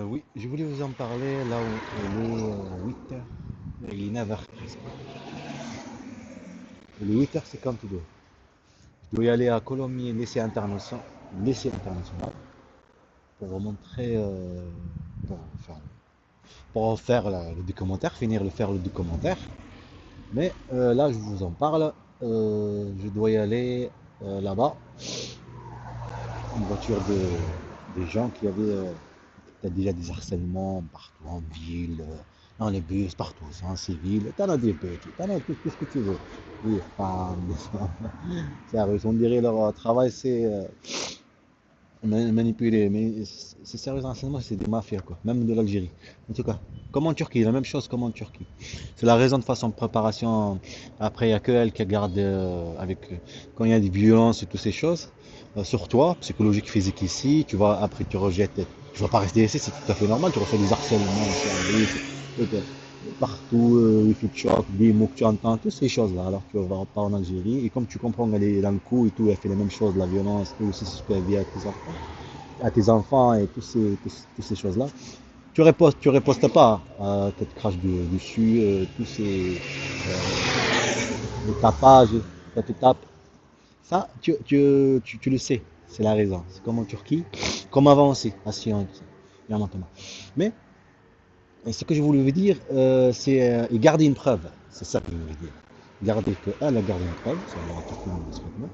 Oui, je voulais vous en parler là où il est 8 heures, il est 9 heures presque. Il est 8h52. Je dois y aller à Colomiers, lycée international pour montrer, pour faire, pour faire le documentaire, finir de faire le documentaire. Mais là, je vous en parle, je dois y aller là-bas, une voiture des gens qui avaient t'as déjà des harcèlements partout en ville, dans les bus, partout, c'est en civil. T'en as des petits, t'en as tout ce que tu veux. Des femmes, des hommes. Sérieux, on dirait leur travail, c'est manipuler. Mais c'est sérieux, enseignement, c'est des mafias, quoi. Même de l'Algérie. En tout cas, comme en Turquie, la même chose comme en Turquie. C'est la raison de façon de préparation. Après, il n'y a que elle qui garde quand il y a des violences et toutes ces choses. Sur toi, psychologique, physique ici, tu vas, après tu rejettes, tu vas pas rester ici, c'est tout à fait normal, tu reçois des harcèlements ici en Grèce, partout, les coups de choc, des mots que tu entends, toutes ces choses-là, alors que tu vas pas en Algérie, et comme tu comprends qu'elle est dans le coup et tout, elle fait les mêmes choses, de la violence, tout aussi, c'est ce qu'elle vit à tes enfants et toutes ces choses-là, tu ripostes pas, tu te craches dessus, tous les tapages, ça te tape. Ça, tu le sais, c'est la raison. C'est comme en Turquie, comme avant aussi, à Sion, tout ça, il y a maintenant. Mais ce que je voulais vous dire, c'est garder une preuve. C'est ça que je voulais dire. Garder qu'elle a gardé une preuve, sur la Turquie discrètement,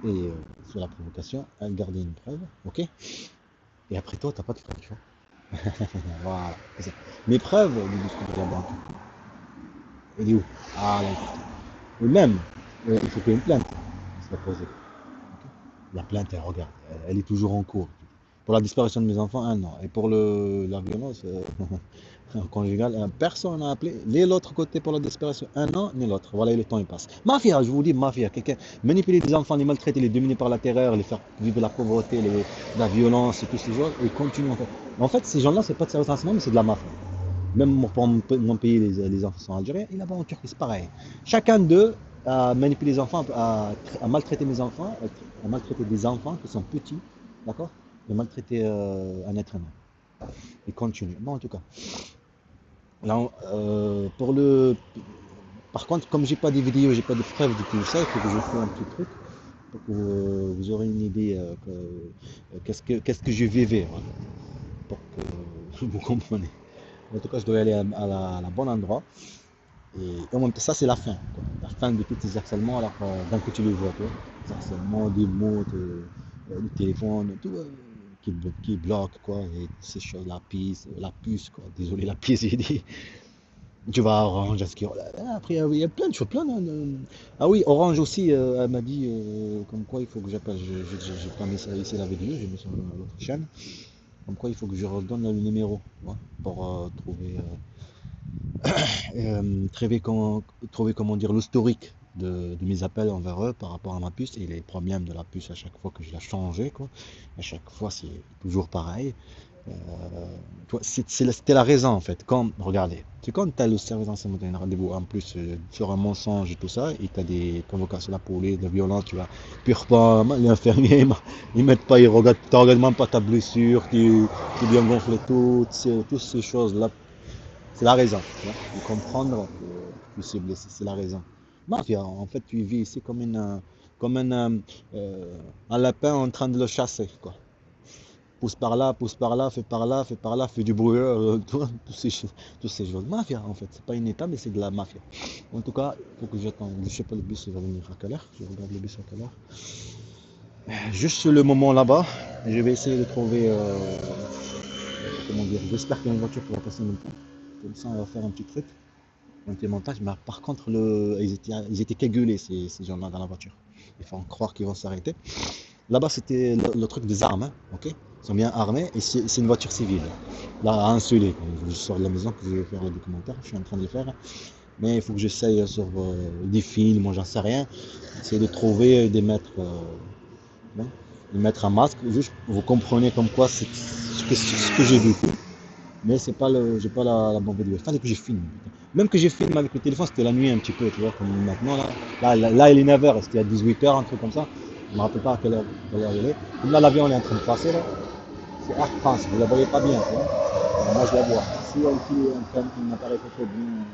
et sur la provocation, elle gardait une preuve, ok? Et après toi, t'as pas de preuve, tu vois. Voilà, c'est ça. Mes preuves de ce que j'ai en Turquie, elle est où? Ah, là, et même, il faut qu'il y ait une plainte qui soit posée. Ok. La plainte, elle, regarde, elle est toujours en cours. Pour la disparition de mes enfants, un an. Et pour la violence conjugale, personne n'a appelé. Ni l'autre côté pour la disparition, un an, ni l'autre. Voilà, et le temps il passe. Mafia, je vous dis, mafia. Quelqu'un manipuler des enfants, les maltraiter, les dominer par la terreur, les faire vivre la pauvreté, la violence et tout ces choses, et continuer en fait. En fait, ces gens-là, c'est pas de service renseignement, mais c'est de la mafia. Même pour mon pays, les enfants sont algériens, et là-bas en Turquie, c'est pareil. Chacun d'eux a manipulé les enfants, a maltraité mes enfants, a maltraité des enfants qui sont petits, d'accord? Et maltraité un être humain. Il continue. Bon, en tout cas. Là, par contre, comme j'ai pas de vidéos, j'ai pas de preuves de tout ça, il faut que je fasse un petit truc pour que vous aurez une idée qu'est-ce que je vivais, voilà, pour que vous compreniez. En tout cas, je dois aller à la bon endroit. Et en même temps, ça, c'est la fin, quoi. La fin de tous ces harcèlements, alors d'un coup, tu les vois, toi. Les harcèlements, des mots, le téléphone, tout, qui bloque, quoi. Et ces choses, la puce, quoi. Désolé, la puce, j'ai dit. Tu vas à Orange, à ce après, il y a plein de choses, plein Ah oui, Orange aussi, elle m'a dit comme quoi il faut que j'appelle. J'ai pas mis ça ici la vidéo, j'ai mis sur l'autre chaîne. Comme quoi il faut que je redonne le numéro, ouais, pour trouver comment dire l'historique de mes appels envers eux par rapport à ma puce et les problèmes de la puce à chaque fois que je la changeais, quoi. À chaque fois, c'est toujours pareil. Euh, C'était la raison en fait. Regardez, c'est quand tu as le service d'enseignement, tu as un rendez-vous en plus sur un mensonge et tout ça, et tu as des convocations là pour de violence, tu vois. Pure pas, l'infirmier, ils mettent pas, ils regardent, tu regardes même pas ta blessure, tu bien gonflé toutes ces choses-là. C'est la raison, tu vois. De comprendre que tu sais blessé, c'est la raison. Mafia, en fait, tu vis ici comme un lapin en train de le chasser, quoi. Pousse par là, fais par là, fais du bruit, tous ces choses. Mafia, en fait, c'est pas une état, mais c'est de la mafia. En tout cas, il faut que j'attende. Je sais pas le bus, il va venir à quelle heure. Je regarde le bus à quelle heure. Juste le moment là-bas, je vais essayer de trouver, comment dire, j'espère qu'il y a une voiture qui va passer en même temps. Comme ça, on va faire un petit truc. Un petit montage, mais par contre, ils étaient cagulés, ces gens-là, dans la voiture. Ils font croire qu'ils vont s'arrêter. Là-bas, c'était le truc des armes, hein, ok? Ils sont bien armés et c'est une voiture civile. Là, à insuler. Je sors de la maison, que je vais faire le documentaire, je suis en train de le faire. Mais il faut que j'essaye sur des films, moi j'en sais rien. Essayer de trouver, bon, de mettre un masque. Juste, vous comprenez comme quoi c'est ce que j'ai vu. Mais c'est pas j'ai pas la bonne vidéo. Il fallait que je filme. Même que je filme avec le téléphone, c'était la nuit un petit peu, tu vois, comme maintenant là. Là, il est 9 h, c'était à 18 h, un truc comme ça. Je me rappelle pas à quelle heure il est. Là, l'avion il est en train de passer là. c'est Air France, vous la voyez pas bien, tu vois. Moi je la vois. Si elle fait un appareil photo bien,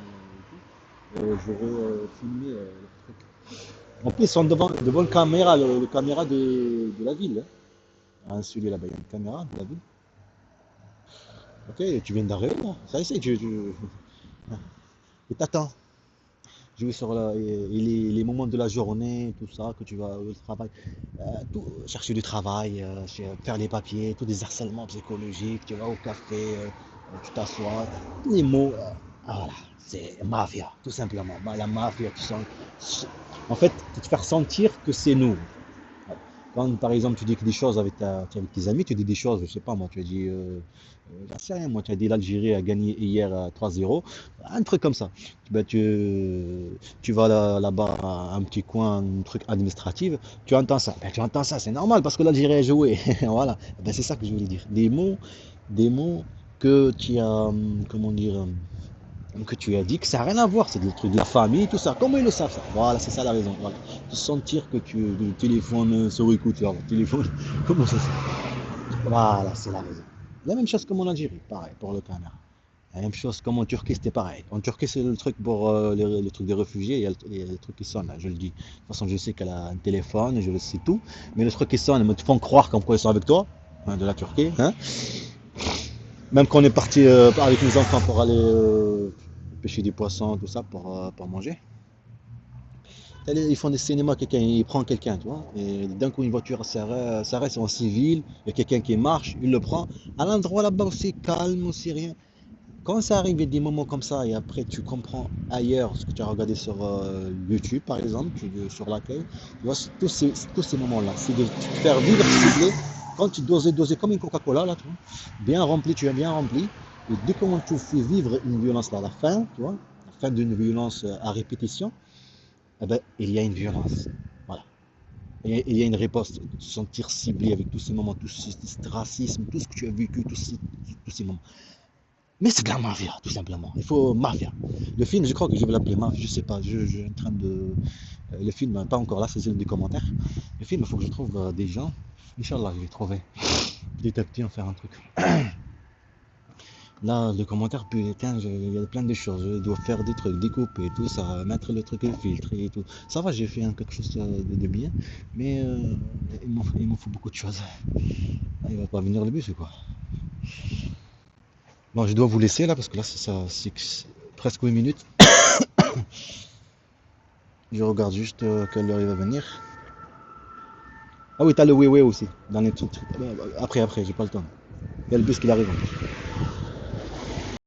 j'aurais filmé le truc. En plus, ils sont devant le caméra, le caméra de la ville. Hein. Celui là-bas, il y a une caméra de la ville. Ok, tu viens d'arriver là. Ça y est, et t'attends. Jouer sur les moments de la journée, tout ça, que tu vas au travail, chercher du travail, faire les papiers, tous des harcèlements psychologiques, tu vas au café, tu t'assois, tous les mots, voilà, c'est mafia, tout simplement. La mafia, tu sens, en fait, te faire sentir que c'est nous. Quand par exemple tu dis que des choses avec tes amis, tu dis des choses, je sais pas moi, tu as dit, j'en sais rien, moi tu as dit l'Algérie a gagné hier à 3-0, un truc comme ça. Ben, tu vas là-bas à un petit coin, un truc administratif, tu entends ça. Ben, tu entends ça, c'est normal parce que l'Algérie a joué. Voilà, ben, c'est ça que je voulais dire. Des mots que tu as, comment dire, que tu as dit que ça n'a rien à voir, c'est des trucs de la famille, tout ça. Comment ils le savent ça? Voilà, c'est ça la raison. Voilà. De sentir que le téléphone se réécoute, alors, le téléphone, comment ça se fait? Voilà, c'est la raison. La même chose comme en Algérie, pareil, pour le caméra. La même chose comme en Turquie, c'était pareil. En Turquie, c'est le truc pour le truc des réfugiés, il y a le truc qui sonne, là, je le dis. De toute façon, je sais qu'elle a un téléphone, je le sais tout, mais le truc qui sonne, ils te font croire comme quoi ils sont avec toi, hein, de la Turquie, hein. Même quand on est parti avec mes enfants pour aller pêcher des poissons, tout ça, pour manger. Ils font des cinémas, quelqu'un, il prend quelqu'un, tu vois, et d'un coup une voiture s'arrête en civil, il y a quelqu'un qui marche, il le prend. À l'endroit là-bas aussi calme, aussi rien. Quand ça arrive, il y a des moments comme ça, et après tu comprends ailleurs ce que tu as regardé sur YouTube, par exemple, sur l'accueil, tu vois, c'est tous ces moments-là, c'est de te faire vivre, cibler, quand tu doser comme une Coca-Cola, là, tu vois, bien rempli, tu es bien rempli, et dès que tu fais vivre une violence là, à la fin, tu vois, la fin d'une violence à répétition, eh ben, il y a une violence. Voilà. Et il y a une riposte, se sentir ciblé avec tous ces moments, ce racisme, tout ce que tu as vécu, tous ces moments. Mais c'est de la mafia, tout simplement. Il faut mafia. Le film, je crois que je vais l'appeler mafia, je sais pas. Je suis en train de. Le film, pas encore là, c'est celui des commentaires. Le film, il faut que je trouve des gens. Inch'Allah, je vais trouver. Petit à petit, on va faire un truc. Là, le commentaire, putain, il y a plein de choses. Je dois faire des trucs, découper, tout ça, mettre le truc, le filtre et tout. Ça va, j'ai fait quelque chose de bien, mais il m'en faut beaucoup de choses. Ah, il va pas venir le bus ou quoi? Bon, je dois vous laisser là parce que là, c'est presque 8 minutes. Je regarde juste quelle heure il va venir. Ah oui, t'as le oui aussi, dans les trucs. Après, j'ai pas le temps. Il y a le bus qui arrive.